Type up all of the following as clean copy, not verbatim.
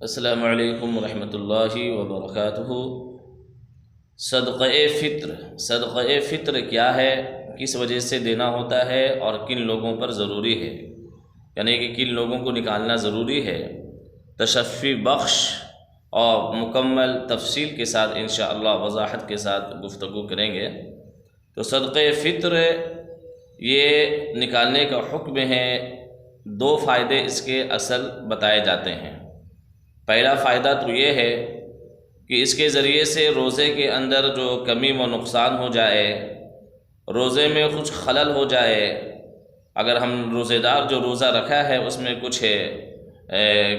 السلام علیکم ورحمۃ اللہ وبرکاتہ۔ صدقہ فطر کیا ہے، کس وجہ سے دینا ہوتا ہے اور کن لوگوں پر ضروری ہے، یعنی کہ کن لوگوں کو نکالنا ضروری ہے، تشفی بخش اور مکمل تفصیل کے ساتھ انشاءاللہ وضاحت کے ساتھ گفتگو کریں گے۔ تو صدقہ فطر یہ نکالنے کا حکم ہے، دو فائدے اس کے اصل بتائے جاتے ہیں۔ پہلا فائدہ تو یہ ہے کہ اس کے ذریعے سے روزے کے اندر جو کمی و نقصان ہو جائے، روزے میں کچھ خلل ہو جائے، اگر ہم روزے دار جو روزہ رکھا ہے اس میں کچھ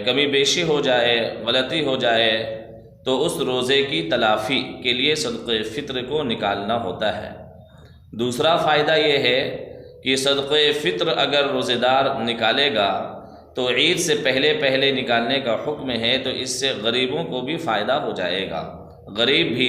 کمی بیشی ہو جائے، غلطی ہو جائے، تو اس روزے کی تلافی کے لیے صدقہ فطر کو نکالنا ہوتا ہے۔ دوسرا فائدہ یہ ہے کہ صدقہ فطر اگر روزے دار نکالے گا تو عید سے پہلے نکالنے کا حکم ہے، تو اس سے غریبوں کو بھی فائدہ ہو جائے گا، غریب بھی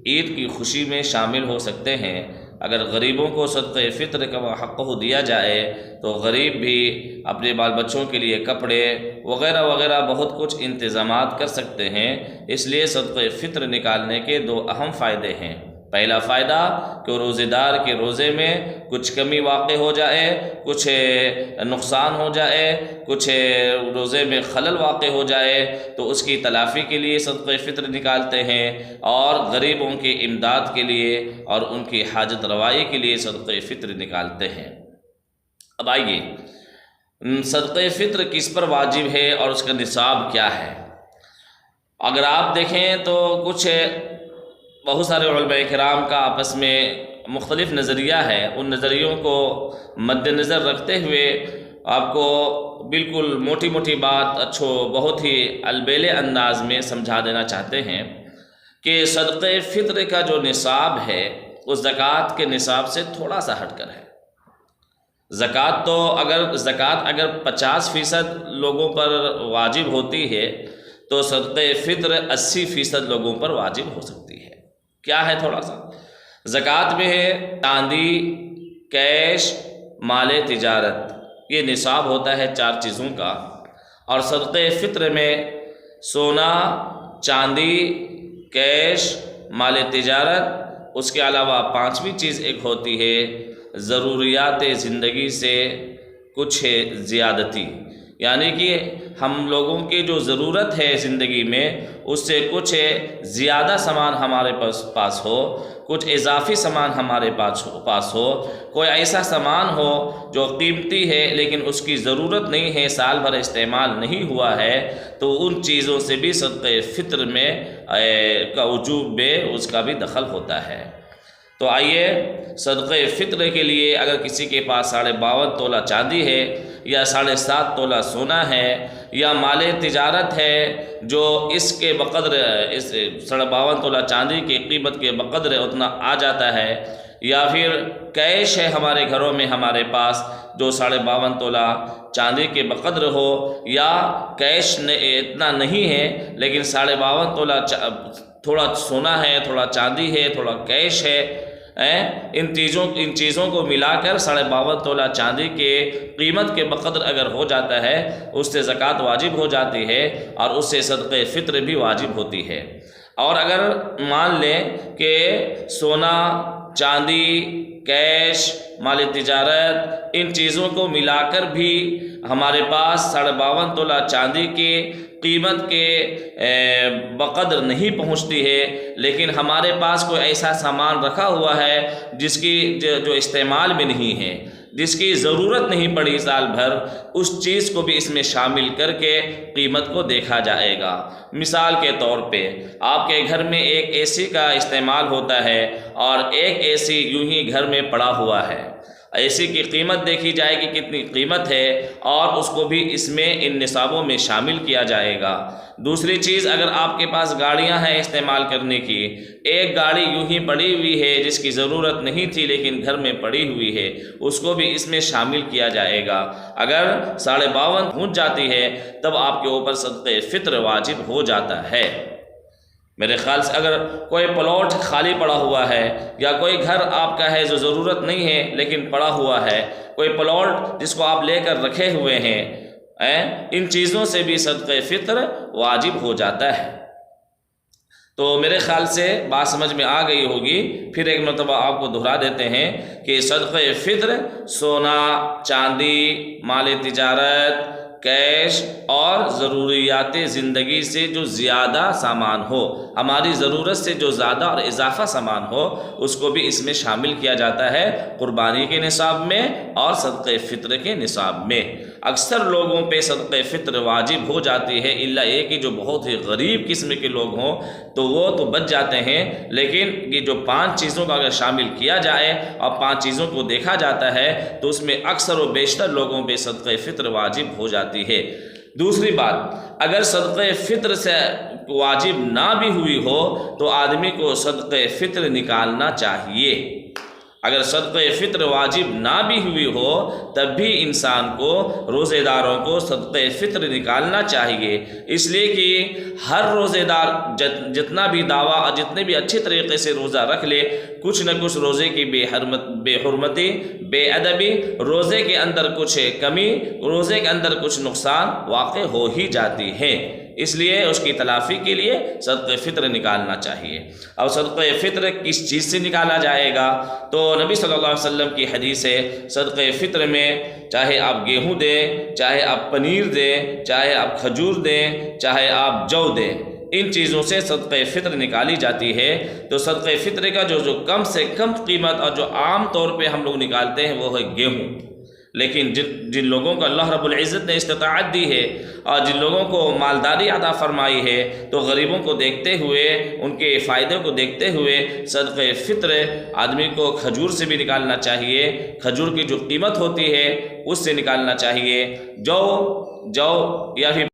عید کی خوشی میں شامل ہو سکتے ہیں۔ اگر غریبوں کو صدقہ فطر کا حق دیا جائے تو غریب بھی اپنے بال بچوں کے لیے کپڑے وغیرہ وغیرہ بہت کچھ انتظامات کر سکتے ہیں۔ اس لیے صدقہ فطر نکالنے کے دو اہم فائدے ہیں۔ پہلا فائدہ کہ روزے دار کے روزے میں کچھ کمی واقع ہو جائے، کچھ نقصان ہو جائے، کچھ روزے میں خلل واقع ہو جائے تو اس کی تلافی کے لیے صدقہ فطر نکالتے ہیں، اور غریبوں کی امداد کے لیے اور ان کی حاجت روائی کے لیے صدقہ فطر نکالتے ہیں۔ اب آئیے، صدقہ فطر کس پر واجب ہے اور اس کا نصاب کیا ہے۔ اگر آپ دیکھیں تو کچھ بہت سارے علماء کرام کا آپس میں مختلف نظریہ ہے، ان نظریوں کو مد نظر رکھتے ہوئے آپ کو بالکل موٹی موٹی بات بہت ہی البیلے انداز میں سمجھا دینا چاہتے ہیں کہ صدقہ فطر کا جو نصاب ہے وہ زکوٰۃ کے نصاب سے تھوڑا سا ہٹ کر ہے۔ زکوٰۃ اگر 50% لوگوں پر واجب ہوتی ہے تو صدقہ فطر 80% لوگوں پر واجب ہو سکتی ہے۔ کیا ہے تھوڑا سا؟ زکوٰۃ میں ہے چاندی، کیش، مال تجارت، یہ نصاب ہوتا ہے 4 چیزوں کا، اور صدقہ فطر میں سونا، چاندی، کیش، مال تجارت، اس کے علاوہ 5ویں چیز ایک ہوتی ہے ضروریات زندگی سے کچھ زیادتی، یعنی کہ ہم لوگوں کی جو ضرورت ہے زندگی میں اس سے کچھ زیادہ سامان ہمارے پاس ہو، کچھ اضافی سامان ہمارے پاس ہو، کوئی ایسا سامان ہو جو قیمتی ہے لیکن اس کی ضرورت نہیں ہے، سال بھر استعمال نہیں ہوا ہے، تو ان چیزوں سے بھی صدقہ فطر میں کا وجوب میں اس کا بھی دخل ہوتا ہے۔ تو آئیے، صدقہ فطر کے لیے اگر کسی کے پاس 52.5 تولہ چاندی ہے یا 7.5 تولہ سونا ہے یا مال تجارت ہے جو اس کے بقدر، اس 52.5 تولہ چاندی کی قیمت کے بقدر اتنا آ جاتا ہے، یا پھر کیش ہے ہمارے گھروں میں ہمارے پاس جو 52.5 تولہ چاندی کے بقدر ہو، یا کیش اتنا نہیں ہے لیکن 52.5 تولہ تھوڑا سونا ہے، تھوڑا چاندی ہے، تھوڑا کیش ہے، ان چیزوں کو ملا کر 52.5 تولہ چاندی کے قیمت کے بقدر اگر ہو جاتا ہے اس سے زکوٰۃ واجب ہو جاتی ہے اور اس سے صدقہ فطر بھی واجب ہوتی ہے۔ اور اگر مان لیں کہ سونا، چاندی، کیش، مال تجارت، ان چیزوں کو ملا کر بھی ہمارے پاس 52.5 تولہ چاندی کی قیمت کے بقدر نہیں پہنچتی ہے، لیکن ہمارے پاس کوئی ایسا سامان رکھا ہوا ہے جس کی جو استعمال میں نہیں ہے، جس کی ضرورت نہیں پڑی سال بھر، اس چیز کو بھی اس میں شامل کر کے قیمت کو دیکھا جائے گا۔ مثال کے طور پہ آپ کے گھر میں ایک اے سی کا استعمال ہوتا ہے اور ایک اے سی یوں ہی گھر میں پڑا ہوا ہے، اے سی کی قیمت دیکھی جائے گی کتنی قیمت ہے اور اس کو بھی اس میں ان نصابوں میں شامل کیا جائے گا۔ دوسری چیز، اگر آپ کے پاس گاڑیاں ہیں استعمال کرنے کی، ایک گاڑی یوں ہی پڑی ہوئی ہے جس کی ضرورت نہیں تھی لیکن گھر میں پڑی ہوئی ہے، اس کو بھی اس میں شامل کیا جائے گا۔ اگر 52.5 پہنچ جاتی ہے تب آپ کے اوپر صدقہ فطر واجب ہو جاتا ہے۔ میرے خیال سے اگر کوئی پلاٹ خالی پڑا ہوا ہے یا کوئی گھر آپ کا ہے جو ضرورت نہیں ہے لیکن پڑا ہوا ہے، کوئی پلاٹ جس کو آپ لے کر رکھے ہوئے ہیں، ان چیزوں سے بھی صدقہ فطر واجب ہو جاتا ہے۔ تو میرے خیال سے بات سمجھ میں آ گئی ہوگی، پھر ایک مرتبہ آپ کو دہرا دیتے ہیں کہ صدقہ فطر سونا، چاندی، مال تجارت، کیش اور ضروریات زندگی سے جو زیادہ سامان ہو، ہماری ضرورت سے جو زیادہ اور اضافہ سامان ہو، اس کو بھی اس میں شامل کیا جاتا ہے قربانی کے نصاب میں اور صدقہ فطر کے نصاب میں۔ اکثر لوگوں پہ صدقہ فطر واجب ہو جاتی ہے، الا یہ کہ جو بہت ہی غریب قسم کے لوگ ہوں تو وہ تو بچ جاتے ہیں، لیکن یہ جو 5 چیزوں کا اگر شامل کیا جائے اور 5 چیزوں کو دیکھا جاتا ہے تو اس میں اکثر و بیشتر لوگوں پہ صدقہ فطر واجب ہو جاتی ہے۔ دوسری بات، اگر صدقہ فطر سے واجب نہ بھی ہوئی ہو تو آدمی کو صدقہ فطر نکالنا چاہیے۔ اگر صدقہ فطر واجب نہ بھی ہوئی ہو تب بھی انسان کو، روزے داروں کو صدقہ فطر نکالنا چاہیے، اس لیے کہ ہر روزے دار جتنا بھی دعویٰ اور جتنے بھی اچھے طریقے سے روزہ رکھ لے، کچھ نہ کچھ روزے کی بے حرمتی، بے ادبی، روزے کے اندر کچھ کمی، روزے کے اندر کچھ نقصان واقع ہو ہی جاتی ہے، اس لیے اس کی تلافی کے لیے صدقہ فطر نکالنا چاہیے۔ اور صدقہ فطر کس چیز سے نکالا جائے گا؟ تو نبی صلی اللہ علیہ وسلم کی حدیث ہے، صدقہ فطر میں چاہے آپ گیہوں دیں، چاہے آپ پنیر دیں، چاہے آپ کھجور دیں، چاہے آپ جو دیں، ان چیزوں سے صدقہ فطر نکالی جاتی ہے۔ تو صدقہ فطر کا جو کم سے کم قیمت اور جو عام طور پہ ہم لوگ نکالتے ہیں وہ ہے گیہوں، لیکن جن لوگوں کو اللہ رب العزت نے استطاعت دی ہے اور جن لوگوں کو مالداری عطا فرمائی ہے تو غریبوں کو دیکھتے ہوئے، ان کے فائدے کو دیکھتے ہوئے صدقہ فطر آدمی کو کھجور سے بھی نکالنا چاہیے، کھجور کی جو قیمت ہوتی ہے اس سے نکالنا چاہیے، جو یا پھر